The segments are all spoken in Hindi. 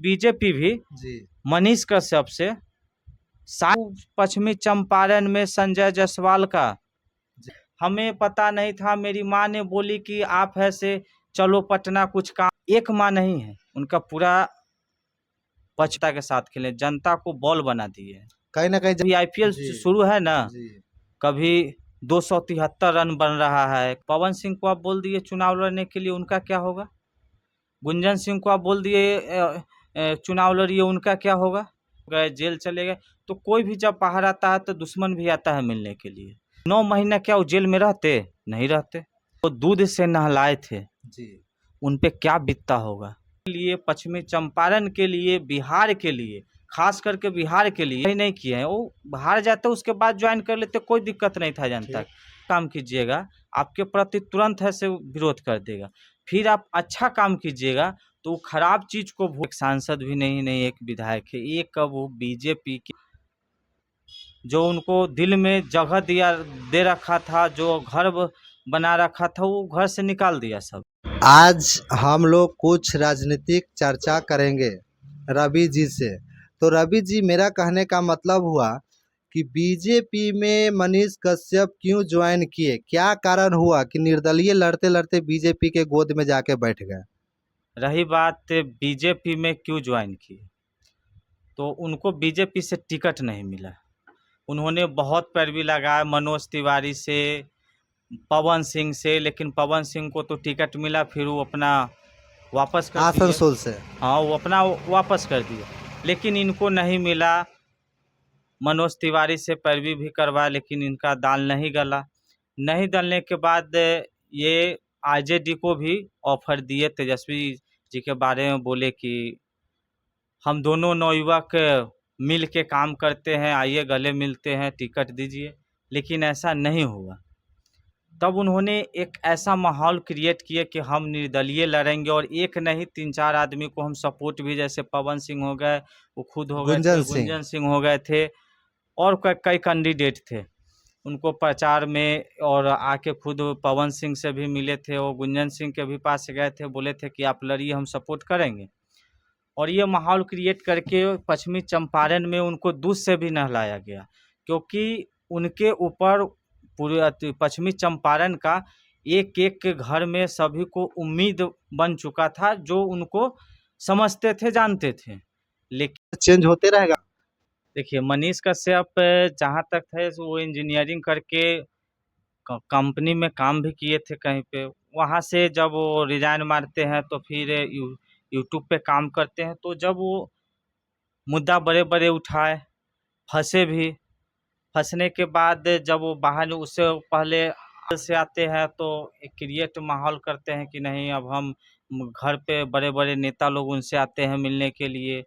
बीजेपी भी जी मनीष कश्यप से पश्चिमी चंपारण में संजय जायसवाल का जी हमें पता नहीं था। मेरी माँ ने बोली कि आप ऐसे चलो पटना कुछ काम, एक माँ नहीं है, उनका पूरा पक्षता के साथ खेले, जनता को बॉल बना दिए। कहीं ना कहीं अभी आईपीएल जी शुरू है ना, जी कभी 273 रन बन रहा है। पवन सिंह को आप बोल दिए चुनाव लड़ने के लिए, उनका क्या होगा? गुंजन सिंह को आप बोल दिए चुनाव लड़िए, उनका क्या होगा? गए जेल चले गए। तो कोई भी जब बाहर आता है तो दुश्मन भी आता है मिलने के लिए। 9 महीना क्या वो जेल में रहते? नहीं रहते। वो दूध से नहलाए थे, जी उन पे क्या बीतता होगा। लिए पश्चिमी चंपारण के लिए, बिहार के लिए, खास करके बिहार के लिए नहीं किए हैं। वो बाहर जाते उसके बाद ज्वाइन कर लेते, कोई दिक्कत नहीं था जनता। काम कीजिएगा, आपके प्रति तुरंत है से विरोध कर देगा। फिर आप अच्छा काम कीजिएगा तो खराब चीज को एक सांसद भी नहीं एक विधायक है, एक वो बीजेपी के जो उनको दिल में जगह दे रखा था, जो घर बना रखा था, वो घर से निकाल दिया सब। आज हम लोग कुछ राजनीतिक चर्चा करेंगे रवि जी से। तो रवि जी, मेरा कहने का मतलब हुआ कि बीजेपी में मनीष कश्यप क्यों ज्वाइन किए, क्या कारण हुआ कि निर्दलीय लड़ते लड़ते बीजेपी के गोद में जाके बैठ गए? रही बात बीजेपी में क्यों ज्वाइन किए, तो उनको बीजेपी से टिकट नहीं मिला। उन्होंने बहुत पैरवी लगाया मनोज तिवारी से, पवन सिंह से, लेकिन पवन सिंह को तो टिकट मिला, फिर वो अपना वापस कर दिए। आसनसोल से। हाँ, वो अपना वापस कर दिए, लेकिन इनको नहीं मिला। मनोज तिवारी से पैरवी भी करवाया, लेकिन इनका दाल नहीं गला। नहीं गलने के बाद ये आरजेडी को भी ऑफर दिए, तेजस्वी जी के बारे में बोले कि हम दोनों नवयुवक मिल के काम करते हैं, आइए गले मिलते हैं, टिकट दीजिए। लेकिन ऐसा नहीं हुआ। तब उन्होंने एक ऐसा माहौल क्रिएट किया कि हम निर्दलीय लड़ेंगे, और एक नहीं 3-4 आदमी को हम सपोर्ट भी, जैसे पवन सिंह हो गए, वो खुद हो गए थे, गुंजन सिंह। गुंजन सिंह हो गए थे, और कई कैंडिडेट थे उनको प्रचार में। और आके खुद पवन सिंह से भी मिले थे, वो गुंजन सिंह के भी पास गए थे, बोले थे कि आप लड़िए, हम सपोर्ट करेंगे। और ये माहौल क्रिएट करके पश्चिमी चंपारण में उनको दूध से भी नहलाया गया, क्योंकि उनके ऊपर पूरे पश्चिमी चंपारण का एक एक के घर में सभी को उम्मीद बन चुका था, जो उनको समझते थे, जानते थे। लेकिन चेंज होते रहेगा। देखिए, मनीष कश्यप जहाँ तक थे वो इंजीनियरिंग करके कंपनी में काम भी किए थे कहीं पे। वहाँ से जब वो रिजाइन मारते हैं तो फिर यूट्यूब पे काम करते हैं। तो जब वो मुद्दा बड़े बड़े उठाए, फंसे भी, फंसने के बाद जब वो बाहर, उससे पहले से आते हैं तो एक क्रिएट माहौल करते हैं कि नहीं, अब हम घर पे बड़े बड़े नेता लोग उनसे आते हैं मिलने के लिए,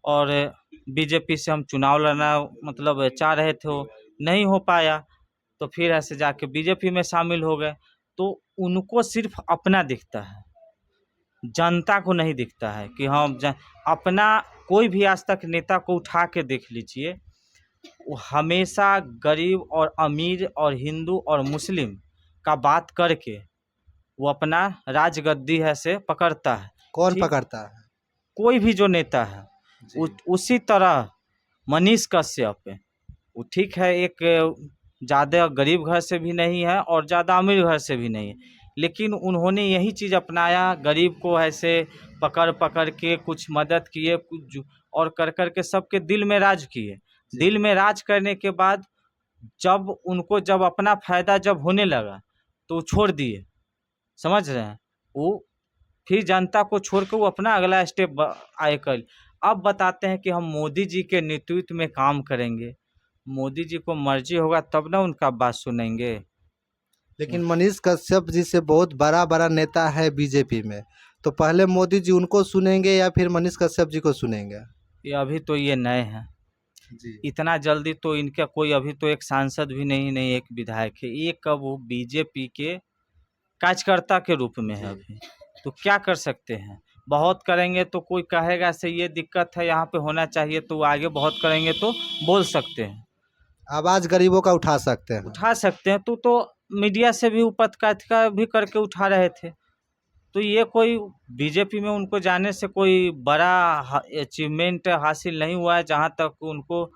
और बीजेपी से हम चुनाव लड़ना मतलब चाह रहे थे, वो नहीं हो पाया। तो फिर ऐसे जाके बीजेपी में शामिल हो गए। तो उनको सिर्फ अपना दिखता है, जनता को नहीं दिखता है कि हम अपना। कोई भी आज तक नेता को उठा के देख लीजिए, वो हमेशा गरीब और अमीर और हिंदू और मुस्लिम का बात करके वो अपना राजगद्दी है से पकड़ता है। कौन ठीक, पकड़ता है? कोई भी जो नेता है जी उसी तरह मनीष कश्यप है। वो ठीक है, एक ज़्यादा गरीब घर से भी नहीं है और ज़्यादा अमीर घर से भी नहीं है, लेकिन उन्होंने यही चीज़ अपनाया, गरीब को ऐसे पकड़ पकड़ के कुछ मदद किए, कुछ और कर के सबके दिल में राज किए। दिल में राज करने के बाद जब उनको जब अपना फायदा जब होने लगा तो छोड़ दिए। समझ रहे हैं? वो फिर जनता को छोड़ के वो अपना अगला स्टेप आए कर। अब बताते हैं कि हम मोदी जी के नेतृत्व में काम करेंगे। मोदी जी को मर्जी होगा तब ना उनका बात सुनेंगे। लेकिन मनीष कश्यप जी से बहुत बड़ा बड़ा नेता है बीजेपी में, तो पहले मोदी जी उनको सुनेंगे या फिर मनीष कश्यप जी को सुनेंगे? ये अभी तो ये नए हैं, जी इतना जल्दी तो इनका कोई, अभी तो एक सांसद भी नहीं एक विधायक है, एक अब वो बीजेपी के कार्यकर्ता के रूप में है अभी। तो क्या कर सकते हैं? बहुत करेंगे तो कोई कहेगा से ये दिक्कत है, यहाँ पे होना चाहिए, तो आगे बहुत करेंगे तो बोल सकते हैं, आवाज गरीबों का उठा सकते हैं। उठा सकते हैं। तो मीडिया से भी उपत्यका भी करके उठा रहे थे। तो ये कोई बीजेपी में उनको जाने से कोई बड़ा अचीवमेंट हासिल नहीं हुआ है। जहाँ तक उनको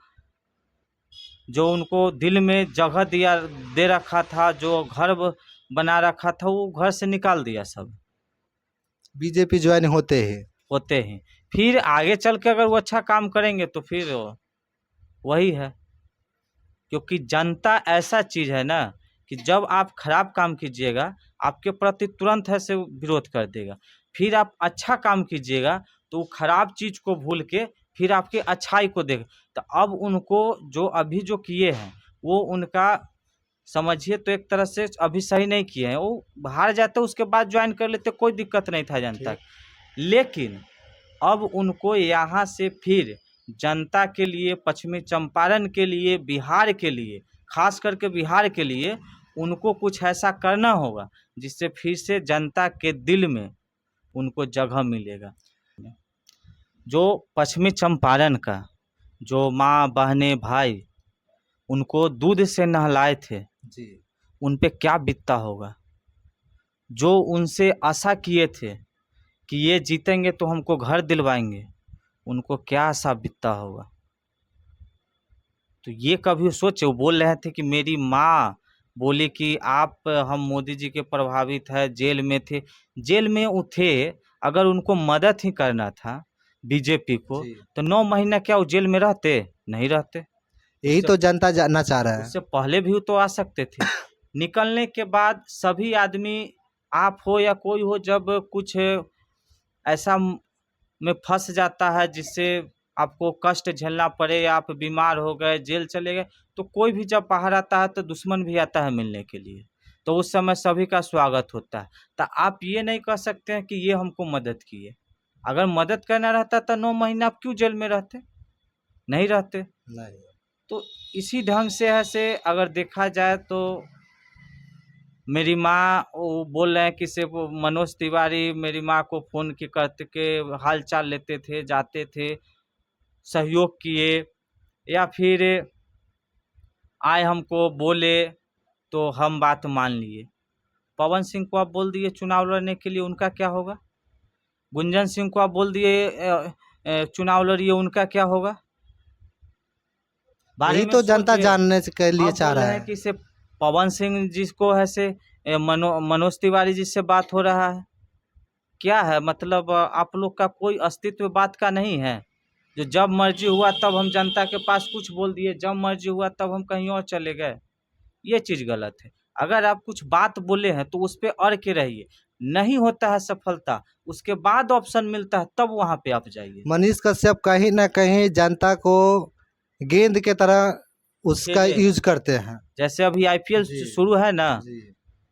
जो उनको दिल में जगह दे रखा था, जो घर बना रखा था, वो घर से निकाल दिया सब बीजेपी ज्वाइन होते ही। होते हैं। फिर आगे चल के अगर वो अच्छा काम करेंगे तो फिर वही है, क्योंकि जनता ऐसा चीज़ है ना कि जब आप खराब काम कीजिएगा आपके प्रति तुरंत है से विरोध कर देगा। फिर आप अच्छा काम कीजिएगा तो वो खराब चीज़ को भूल के फिर आपके अच्छाई को देख। तो अब उनको जो अभी जो किए हैं वो उनका समझिए तो एक तरह से अभी सही नहीं किए हैं। वो बाहर जाते उसके बाद ज्वाइन कर लेते, कोई दिक्कत नहीं था जनता की। लेकिन अब उनको यहाँ से फिर जनता के लिए, पश्चिमी चंपारण के लिए, बिहार के लिए, खास करके बिहार के लिए उनको कुछ ऐसा करना होगा जिससे फिर से जनता के दिल में उनको जगह मिलेगा। जो पश्चिमी चंपारण का जो माँ, बहने, भाई उनको दूध से नहलाए थे जी। उन पे क्या बीतता होगा। जो उनसे आशा किए थे कि ये जीतेंगे तो हमको घर दिलवाएंगे, उनको क्या आशा बीतता होगा। तो ये कभी सोचे, वो बोल रहे थे कि मेरी माँ बोली कि आप हम मोदी जी के प्रभावित है, जेल में थे। जेल में वो थे, अगर उनको मदद ही करना था बीजेपी को जी। तो 9 महीना क्या वो जेल में रहते? नहीं रहते। यही तो जनता जानना चाह रहा है। उससे पहले भी तो आ सकते थे। निकलने के बाद सभी आदमी, आप हो या कोई हो, जब कुछ ऐसा में फंस जाता है जिससे आपको कष्ट झेलना पड़े या आप बीमार हो गए, जेल चले गए, तो कोई भी जब बाहर आता है तो दुश्मन भी आता है मिलने के लिए, तो उस समय सभी का स्वागत होता है। तो आप ये नहीं कह सकते हैं कि ये हमको मदद किए। अगर मदद करना रहता तो 9 महीना आप क्यों जेल में रहते? नहीं रहते। नहीं। तो इसी ढंग से है से अगर देखा जाए तो मेरी माँ वो बोल रहे हैं कि सिर्फ मनोज तिवारी मेरी माँ को फ़ोन के करते के हाल चाल लेते थे, जाते थे, सहयोग किए, या फिर आए हमको बोले तो हम बात मान लिए। पवन सिंह को आप बोल दिए चुनाव लड़ने के लिए, उनका क्या होगा? गुंजन सिंह को आप बोल दिए चुनाव लड़िए, उनका क्या होगा? बारे यही में तो जनता सोचिए। जानने के लिए आप चाह बोल रहा रहे हैं है। कि सिर्फ पवन सिंह जिसको है से मनोज तिवारी जी से बात हो रहा है। क्या है मतलब आप लोग का कोई अस्तित्व बात का नहीं है? जो जब मर्जी हुआ तब हम जनता के पास कुछ बोल दिए, जब मर्जी हुआ तब हम कहीं और चले गए, ये चीज़ गलत है। अगर आप कुछ बात बोले हैं तो उस पे अड़ के रहिए। नहीं होता है सफलता, उसके बाद ऑप्शन मिलता है तब वहाँ पे आप जाइए। मनीष कश्यप कहीं ना कहीं जनता को गेंद के तरह उसका खेले हैं। यूज करते हैं। जैसे अभी आईपीएल जी। शुरू है ना, जी।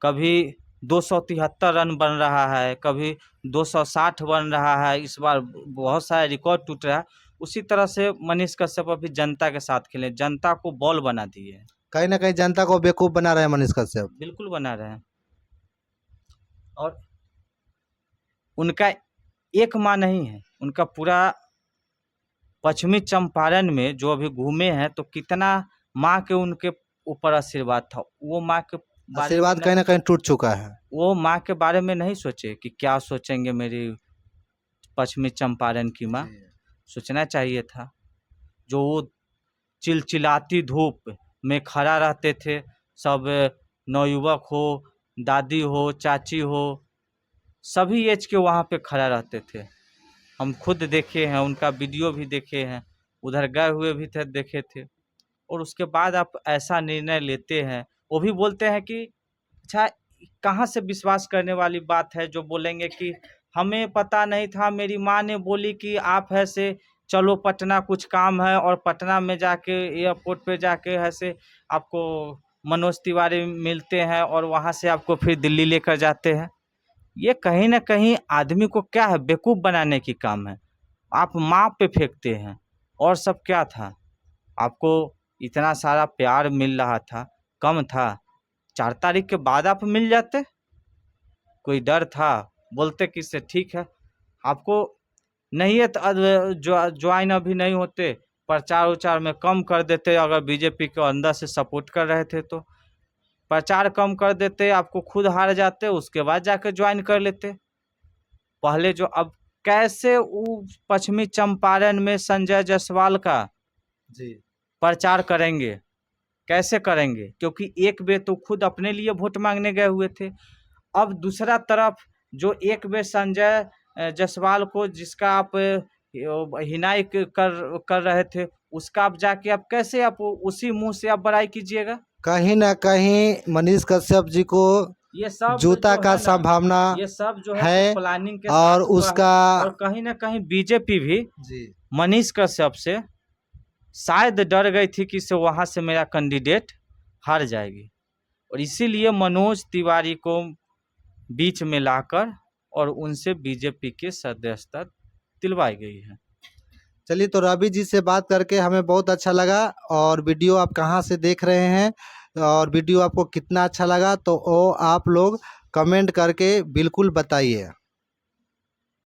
कभी 273 रन बन रहा है, कभी 260 बन रहा है, इस बार बहुत सारे रिकॉर्ड टूट रहा है। उसी तरह से मनीष कश्यप अभी जनता के साथ खेले, जनता को बॉल बना दिए हैं। कहीं ना कहीं जनता को बेवकूफ बना रहे हैं मनीष कश्यप। बिल्कुल बना रहे हैं। और उनका एक माँ नहीं है, उनका पूरा पश्चिमी चंपारण में जो अभी घूमे हैं तो कितना माँ के उनके ऊपर आशीर्वाद था। वो माँ के बारे में आशीर्वाद कहीं ना कहीं टूट चुका है। वो माँ के बारे में नहीं सोचे कि क्या सोचेंगे मेरी पश्चिमी चंपारण की माँ। सोचना चाहिए था। जो वो चिलचिलाती धूप में खड़ा रहते थे, सब नवयुवक हो, दादी हो, चाची हो, सभी एज के वहाँ पे खड़ा रहते थे। हम खुद देखे हैं, उनका वीडियो भी देखे हैं, उधर गए हुए भी थे, देखे थे। और उसके बाद आप ऐसा निर्णय लेते हैं। वो भी बोलते हैं कि अच्छा, कहाँ से विश्वास करने वाली बात है जो बोलेंगे कि हमें पता नहीं था, मेरी माँ ने बोली कि आप ऐसे चलो पटना कुछ काम है, और पटना में जाके एयरपोर्ट पे जाके ऐसे आपको मनोज तिवारी मिलते हैं और वहाँ से आपको फिर दिल्ली लेकर जाते हैं। ये कहीं ना कहीं आदमी को क्या है, बेवकूफ़ बनाने की काम है। आप माँ पे फेंकते हैं। और सब क्या था? आपको इतना सारा प्यार मिल रहा था, कम था? 4 तारीख के बाद आप मिल जाते? कोई डर था? बोलते कि से ठीक है, आपको नहीं है तो ज्वाइन अभी नहीं होते, प्रचार उचार में कम कर देते। अगर बीजेपी के अंदर से सपोर्ट कर रहे थे तो प्रचार कम कर देते, आपको खुद हार जाते, उसके बाद जाकर ज्वाइन कर लेते। पहले जो अब कैसे वो पश्चिमी चंपारण में संजय जायसवाल का जी प्रचार करेंगे, कैसे करेंगे, क्योंकि एक बेर तो खुद अपने लिए वोट मांगने गए हुए थे। अब दूसरा तरफ जो एक बेर संजय जायसवाल को जिसका आप हिनाई कर रहे थे, उसका आप जाके आप कैसे आप उसी मुंह से आप बड़ाई कीजिएगा। कहीं ना कहीं मनीष कश्यप जी को ये सब जूता जो का है ना, संभावना ये सब जो है है प्लानिंग के और साथ हुआ है। उसका और कहीं ना कहीं बीजेपी भी जी मनीष कश्यप से शायद डर गई थी कि से वहाँ से मेरा कैंडिडेट हार जाएगी, और इसीलिए मनोज तिवारी को बीच में लाकर और उनसे बीजेपी की सदस्यता दिलवाई गई है। चलिए, तो रवि जी से बात करके हमें बहुत अच्छा लगा। और वीडियो आप कहाँ से देख रहे हैं और वीडियो आपको कितना अच्छा लगा, तो वो आप लोग कमेंट करके बिल्कुल बताइए।